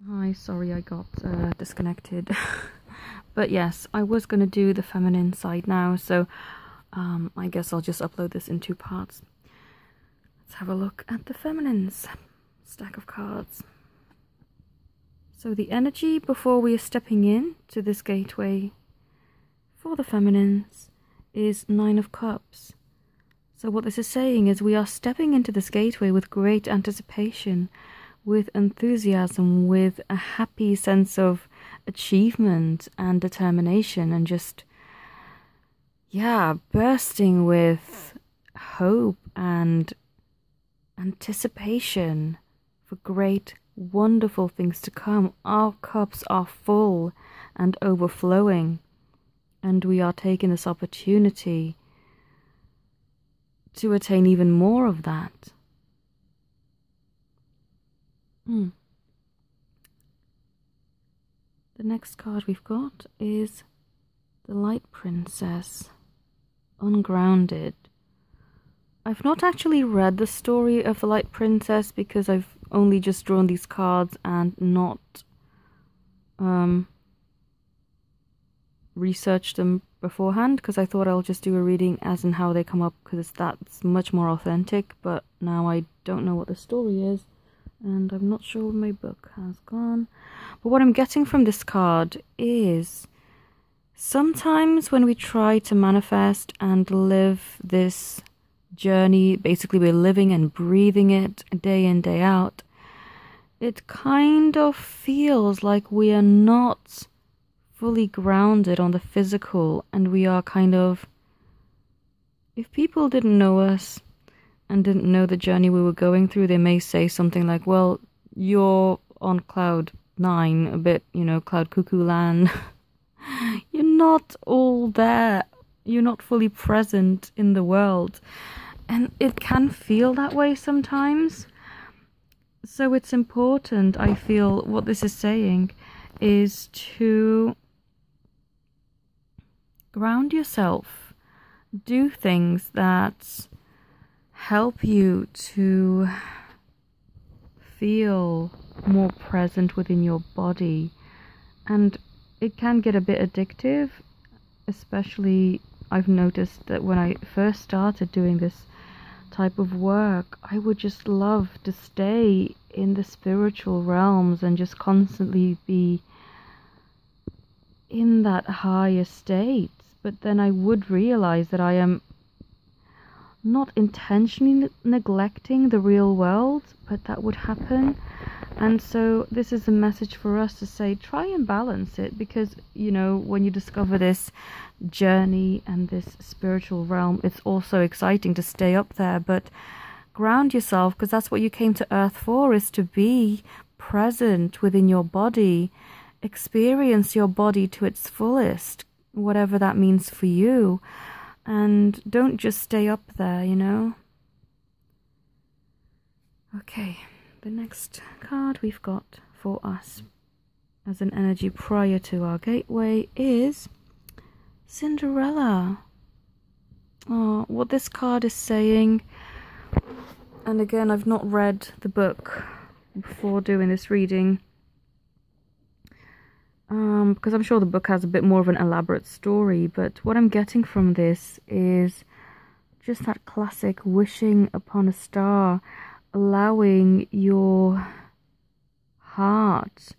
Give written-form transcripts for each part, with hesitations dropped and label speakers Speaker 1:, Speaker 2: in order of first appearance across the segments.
Speaker 1: Hi, sorry I got disconnected. But yes, I was going to do the feminine side now, so I guess I'll just upload this in two parts. Let's have a look at the feminines stack of cards. So the energy before we are stepping in to this gateway for the feminines is Nine of Cups. So what this is saying is we are stepping into this gateway with great anticipation, with enthusiasm, with a happy sense of achievement and determination, and just, yeah, bursting with hope and anticipation for great, wonderful things to come. Our cups are full and overflowing, and we are taking this opportunity to attain even more of that. The next card we've got is the Light Princess, Ungrounded. I've not actually read the story of the Light Princess because I've only just drawn these cards and not researched them beforehand, because I thought I'll just do a reading as in how they come up, because that's much more authentic. But now I don't know what the story is, and I'm not sure where my book has gone. But what I'm getting from this card is sometimes when we try to manifest and live this journey, basically we're living and breathing it day in, day out, it kind of feels like we are not fully grounded on the physical, and we are kind of, if people didn't know us and didn't know the journey we were going through, they may say something like, well, you're on cloud 9 a bit, you know, cloud cuckoo land. You're not all there. You're not fully present in the world. And it can feel that way sometimes. So it's important, I feel, what this is saying is to ground yourself. Do things that help you to feel more present within your body. And it can get a bit addictive, especially I've noticed that when I first started doing this type of work, I would just love to stay in the spiritual realms and just constantly be in that higher state. But then I would realize that I am not intentionally neglecting the real world, but that would happen. And so this is a message for us to say, try and balance it, because, you know, when you discover this journey and this spiritual realm, it's also exciting to stay up there, but ground yourself, because that's what you came to Earth for, is to be present within your body, experience your body to its fullest, whatever that means for you, and don't just stay up there, you know. Okay, the next card we've got for us as an energy prior to our gateway is Cinderella. Oh, what this card is saying, and again, I've not read the book before doing this reading, because I'm sure the book has a bit more of an elaborate story, but what I'm getting from this is just that classic wishing upon a star, allowing your heart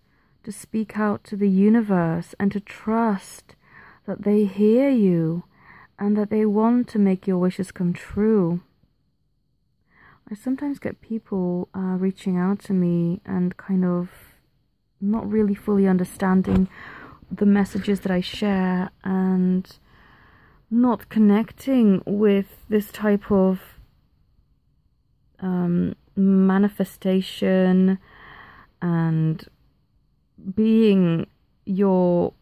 Speaker 1: to speak out to the universe and to trust that they hear you and that they want to make your wishes come true. I sometimes get people reaching out to me and kind of not really fully understanding the messages that I share and not connecting with this type of manifestation and being your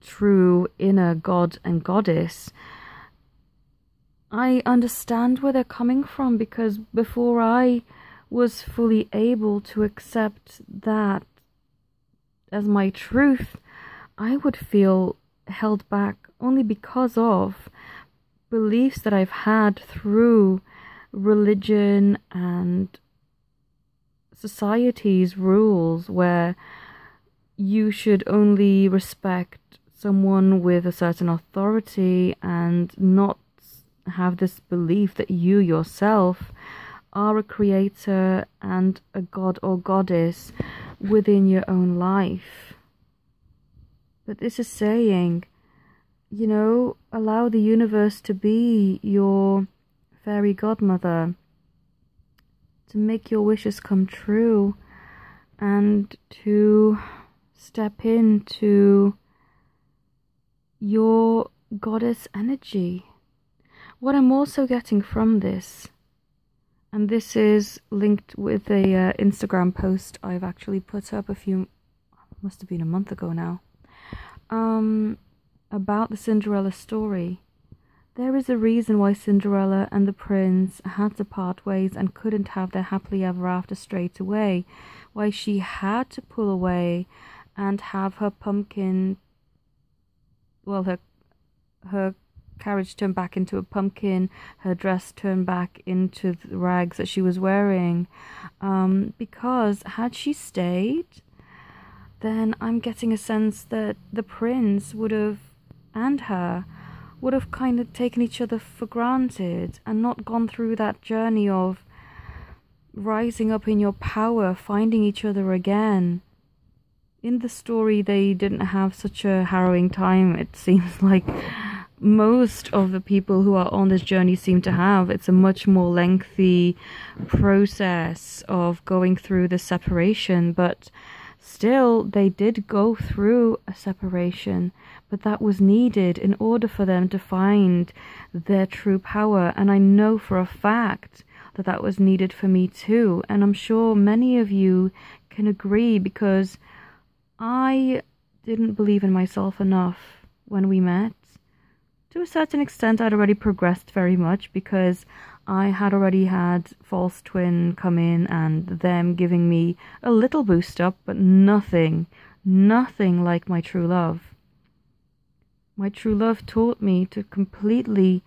Speaker 1: true inner god and goddess. I understand where they're coming from, because before I was fully able to accept that as my truth, I would feel held back only because of beliefs that I've had through religion and society's rules where you should only respect someone with a certain authority and not have this belief that you yourself are a creator and a god or goddess within your own life. But this is saying, you know, allow the universe to be your fairy godmother, to make your wishes come true, and to step into your goddess energy. What I'm also getting from this, and this is linked with a Instagram post I've actually put up must have been a month ago now, about the Cinderella story. There is a reason why Cinderella and the prince had to part ways and couldn't have their happily ever after straight away. Why she had to pull away and have her pumpkin, well, her carriage turned back into a pumpkin, her dress turned back into the rags that she was wearing. Because had she stayed, then I'm getting a sense that the prince would have, and her, would have kind of taken each other for granted and not gone through that journey of rising up in your power, finding each other again. In the story, they didn't have such a harrowing time, it seems like most of the people who are on this journey seem to have. It's a much more lengthy process of going through the separation, but still, they did go through a separation, but that was needed in order for them to find their true power. And I know for a fact that that was needed for me too. And I'm sure many of you can agree, because I didn't believe in myself enough when we met. To a certain extent, I'd already progressed very much because I had already had False Twin come in and them giving me a little boost up, but nothing like my true love. My true love taught me to completely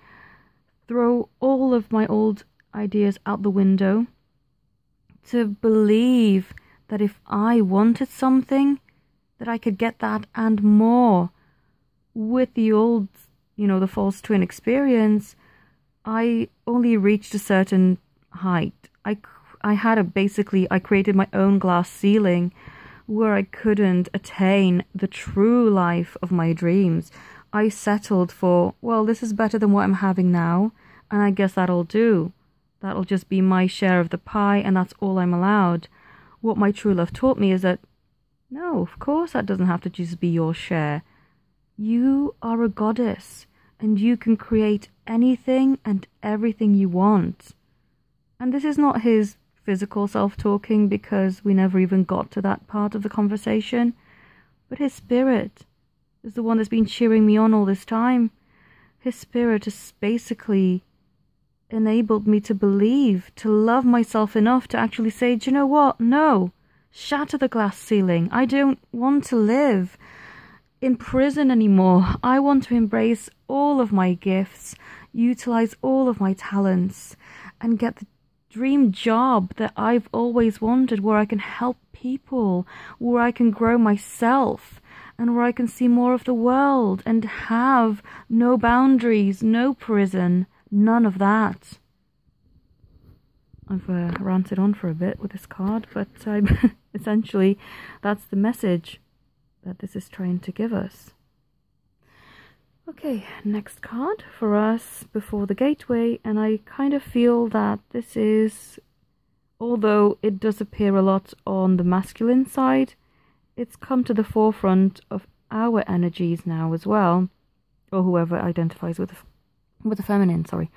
Speaker 1: throw all of my old ideas out the window, to believe that if I wanted something, that I could get that and more. With the old, the False Twin experience, I only reached a certain height. I created my own glass ceiling where I couldn't attain the true life of my dreams. I settled for, well, this is better than what I'm having now, and I guess that'll do. That'll just be my share of the pie, and that's all I'm allowed. What my true love taught me is that, no, of course that doesn't have to just be your share. You are a goddess, and you can create anything and everything you want. And this is not his physical self talking, because we never even got to that part of the conversation, but his spirit is the one that's been cheering me on all this time. His spirit has basically enabled me to believe, to love myself enough to actually say, do you know what? No, shatter the glass ceiling. I don't want to live in prison anymore. I want to embrace all of my gifts, utilize all of my talents, and get the dream job that I've always wanted, where I can help people, where I can grow myself, and where I can see more of the world and have no boundaries, no prison, none of that. I've ranted on for a bit with this card, but essentially that's the message that this is trying to give us. Okay, next card for us before the gateway, and I kind of feel that this is, although it does appear a lot on the masculine side, it's come to the forefront of our energies now as well, or whoever identifies with the feminine, sorry.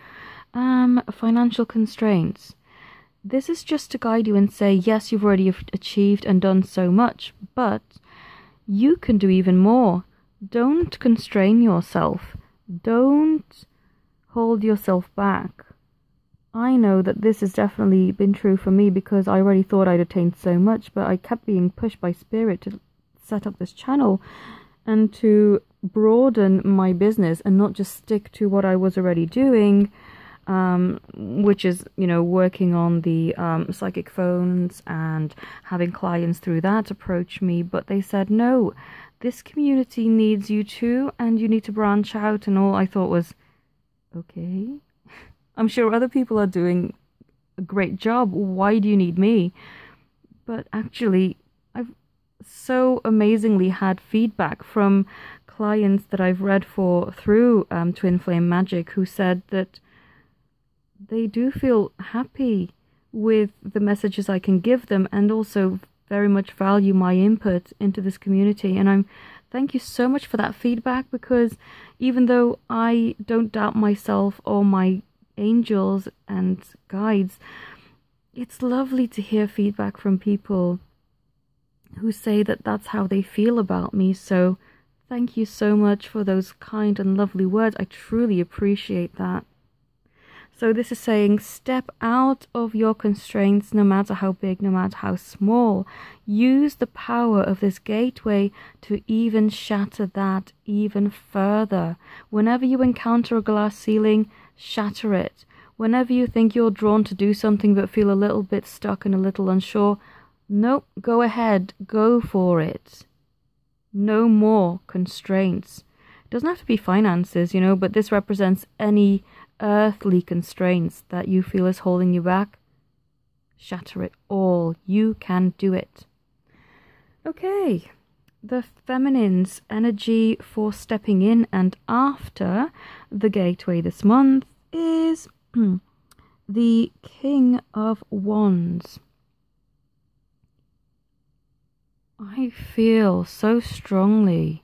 Speaker 1: Financial constraints. This is just to guide you and say, yes, you've already achieved and done so much, but you can do even more. Don't constrain yourself. Don't hold yourself back. I know that this has definitely been true for me, because I already thought I'd attained so much, but I kept being pushed by spirit to set up this channel and to broaden my business and not just stick to what I was already doing. which is, you know, working on the psychic phones and having clients through that approach me. But they said, no, this community needs you too, and you need to branch out. And all I thought was, okay, I'm sure other people are doing a great job. Why do you need me? But actually, I've so amazingly had feedback from clients that I've read for through Twin Flame Magic who said that they do feel happy with the messages I can give them, and also very much value my input into this community. And thank you so much for that feedback, because even though I don't doubt myself or my angels and guides, it's lovely to hear feedback from people who say that that's how they feel about me. So thank you so much for those kind and lovely words. I truly appreciate that. So this is saying, step out of your constraints, no matter how big, no matter how small. Use the power of this gateway to even shatter that even further. Whenever you encounter a glass ceiling, shatter it. Whenever you think you're drawn to do something but feel a little bit stuck and a little unsure, nope, go ahead, go for it. No more constraints. It doesn't have to be finances, you know, but this represents any earthly constraints that you feel is holding you back. Shatter it all. You can do it. Okay, the feminine's energy for stepping in and after the gateway this month is the King of Wands. I feel so strongly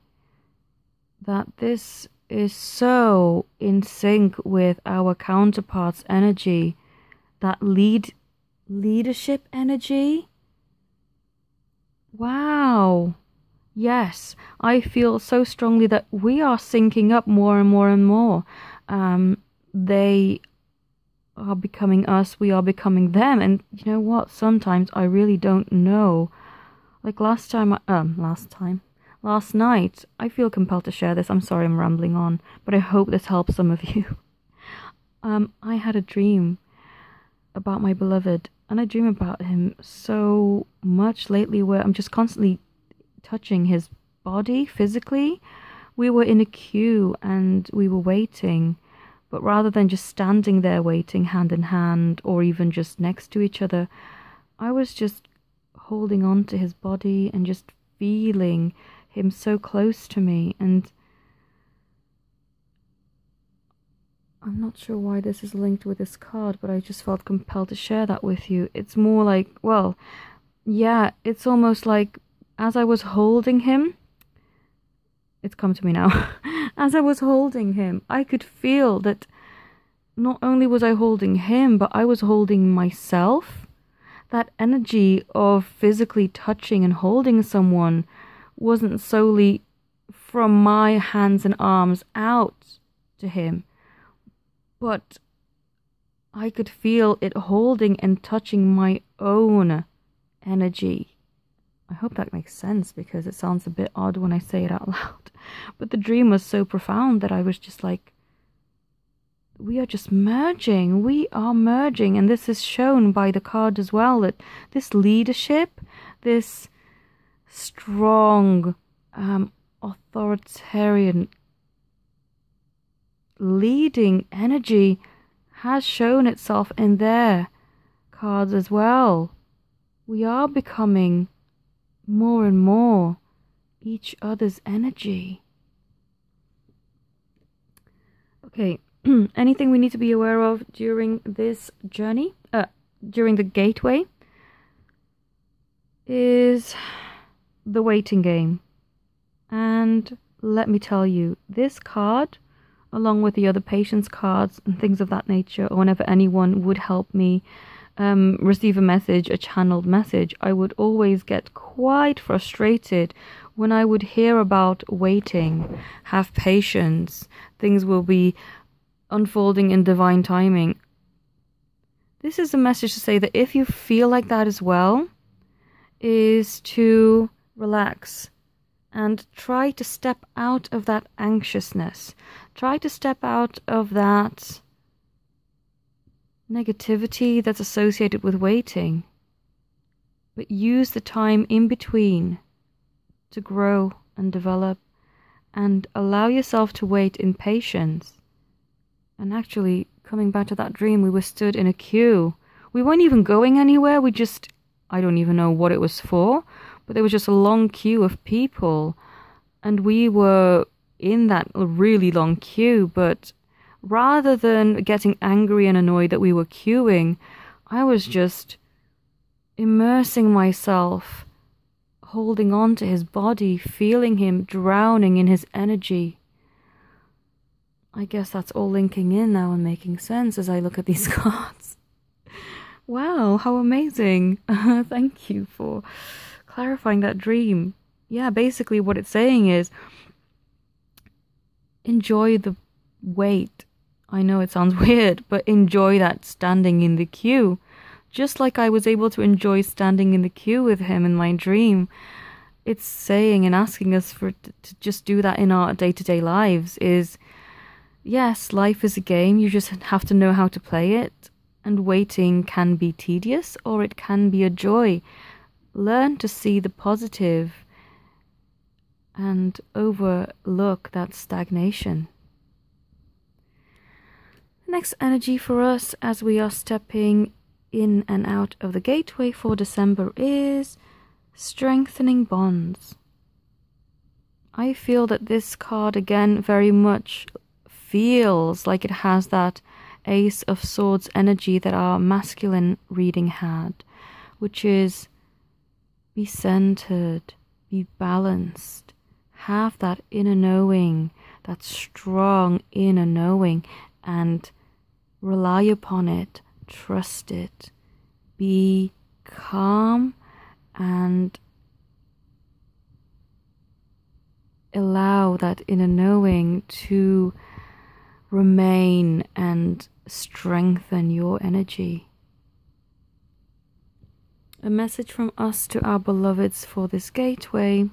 Speaker 1: that this is so in sync with our counterparts' energy, that leadership energy. Wow. Yes, I feel so strongly that we are syncing up more and more and more. They are becoming us, we are becoming them. And you know what? Sometimes I really don't know. Like last night, I feel compelled to share this. I'm sorry I'm rambling on, but I hope this helps some of you. I had a dream about my beloved, and I dream about him so much lately, where I'm just constantly touching his body physically. We were in a queue and we were waiting, but rather than just standing there waiting hand in hand or even just next to each other, I was just holding on to his body and just feeling him so close to me. And I'm not sure why this is linked with this card, but I just felt compelled to share that with you. It's more like, well, yeah, it's almost like as I was holding him, it's come to me now. As I was holding him, I could feel that not only was I holding him, but I was holding myself. That energy of physically touching and holding someone wasn't solely from my hands and arms out to him, but I could feel it holding and touching my own energy. I hope that makes sense, because it sounds a bit odd when I say it out loud. But the dream was so profound that I was just like, we are just merging. We are merging. And this is shown by the card as well, that this leadership, this strong, authoritarian, leading energy has shown itself in their cards as well. We are becoming more and more each other's energy. Okay. Anything we need to be aware of during this journey, during the gateway, is the waiting game. And let me tell you, this card, along with the other patience cards and things of that nature, or whenever anyone would help me receive a message, a channeled message, I would always get quite frustrated when I would hear about waiting, have patience, things will be unfolding in divine timing. This is a message to say that if you feel like that as well, is to relax and try to step out of that anxiousness. Try to step out of that negativity that's associated with waiting, but use the time in between to grow and develop, and allow yourself to wait in patience. And actually, coming back to that dream, we were stood in a queue. We weren't even going anywhere. I don't even know what it was for, but there was just a long queue of people, and we were in that really long queue. But rather than getting angry and annoyed that we were queuing, I was just immersing myself, holding on to his body, feeling him drowning in his energy. I guess that's all linking in now and making sense as I look at these cards. Wow, how amazing. Thank you for clarifying that dream. Yeah, basically what it's saying is enjoy the wait. I know it sounds weird, but enjoy that standing in the queue. Just like I was able to enjoy standing in the queue with him in my dream. It's saying and asking us to just do that in our day-to-day lives is, yes, life is a game. You just have to know how to play it. And waiting can be tedious or it can be a joy. Learn to see the positive and overlook that stagnation. Next energy for us as we are stepping in and out of the gateway for December is strengthening bonds. I feel that this card again very much feels like it has that Ace of Swords energy that our masculine reading had, which is be centered, be balanced, have that inner knowing, that strong inner knowing, and rely upon it, trust it, be calm and allow that inner knowing to remain and strengthen your energy. A message from us to our beloveds for this gateway.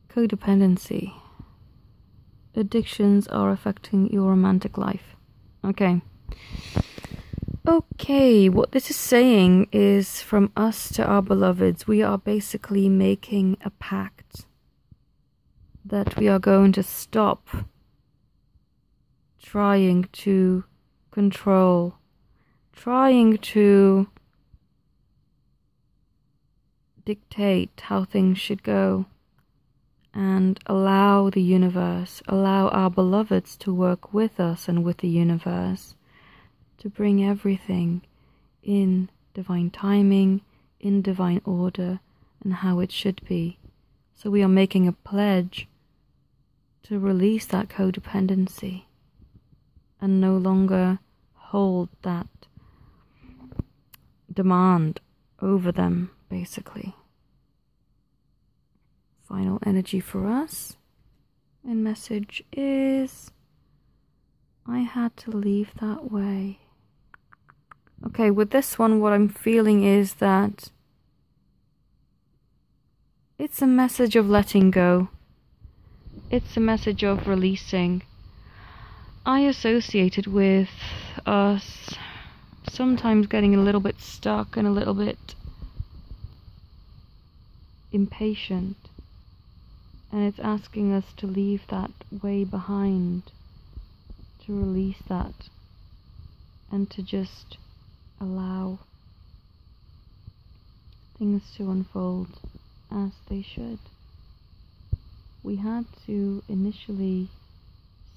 Speaker 1: Codependency. Addictions are affecting your romantic life. Okay, what this is saying is from us to our beloveds, we are basically making a pact that we are going to stop trying to control, trying to dictate how things should go, and allow the universe, allow our beloveds to work with us and with the universe to bring everything in divine timing, in divine order, and how it should be. So we are making a pledge to release that codependency and no longer hold that demand over them, basically. Final energy for us and message is, I had to leave that way. Okay, with this one, what I'm feeling is that it's a message of letting go. It's a message of releasing. I associate it with us sometimes getting a little bit stuck and a little bit impatient. And it's asking us to leave that way behind, to release that, and to just allow things to unfold as they should. We had to initially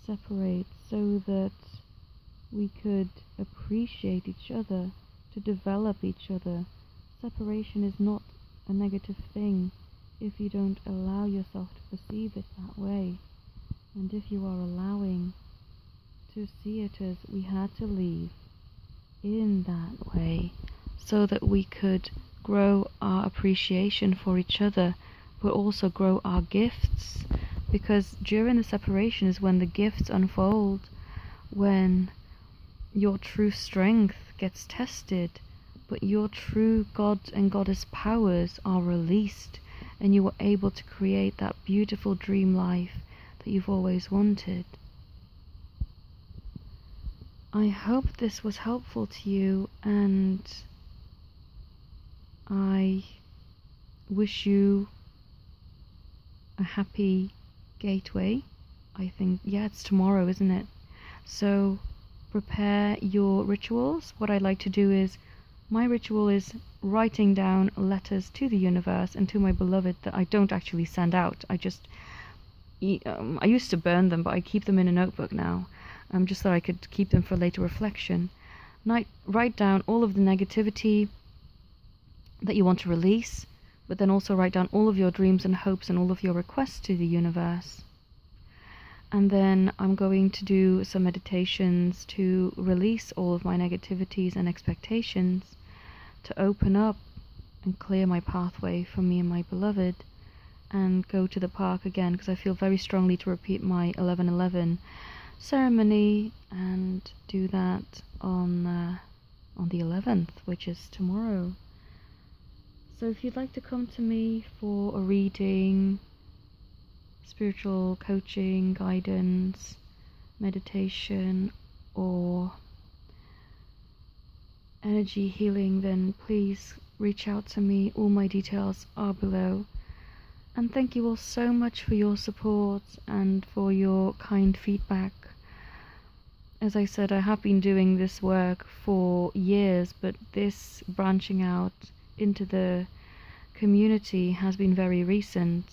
Speaker 1: separate so that we could appreciate each other, to develop each other. Separation is not a negative thing if you don't allow yourself to perceive it that way, and if you are allowing to see it as we had to leave in that way so that we could grow our appreciation for each other, but also grow our gifts, because during the separation is when the gifts unfold, when your true strength gets tested, but your true God and Goddess powers are released, and you are able to create that beautiful dream life that you've always wanted. I hope this was helpful to you, and I wish you a happy gateway. I think, yeah, it's tomorrow, isn't it? So prepare your rituals. What I like to do is, my ritual is writing down letters to the universe and to my beloved that I don't actually send out. I used to burn them, but I keep them in a notebook now, just so I could keep them for later reflection. Write down all of the negativity that you want to release, but then also write down all of your dreams and hopes and all of your requests to the universe. And then I'm going to do some meditations to release all of my negativities and expectations, to open up and clear my pathway for me and my beloved, and go to the park again, because I feel very strongly to repeat my 11/11 ceremony and do that on the 11th, which is tomorrow. So if you'd like to come to me for a reading, spiritual coaching, guidance, meditation, or energy healing, then please reach out to me. All my details are below. And thank you all so much for your support and for your kind feedback. As I said, I have been doing this work for years, but this branching out into the community has been very recent.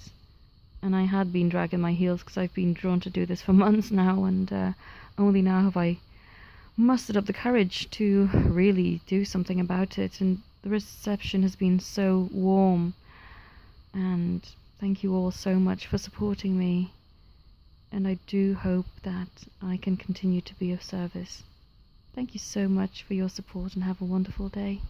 Speaker 1: And I had been dragging my heels because I've been drawn to do this for months now, and only now have I mustered up the courage to really do something about it. And the reception has been so warm, and thank you all so much for supporting me. And I do hope that I can continue to be of service. Thank you so much for your support, and have a wonderful day.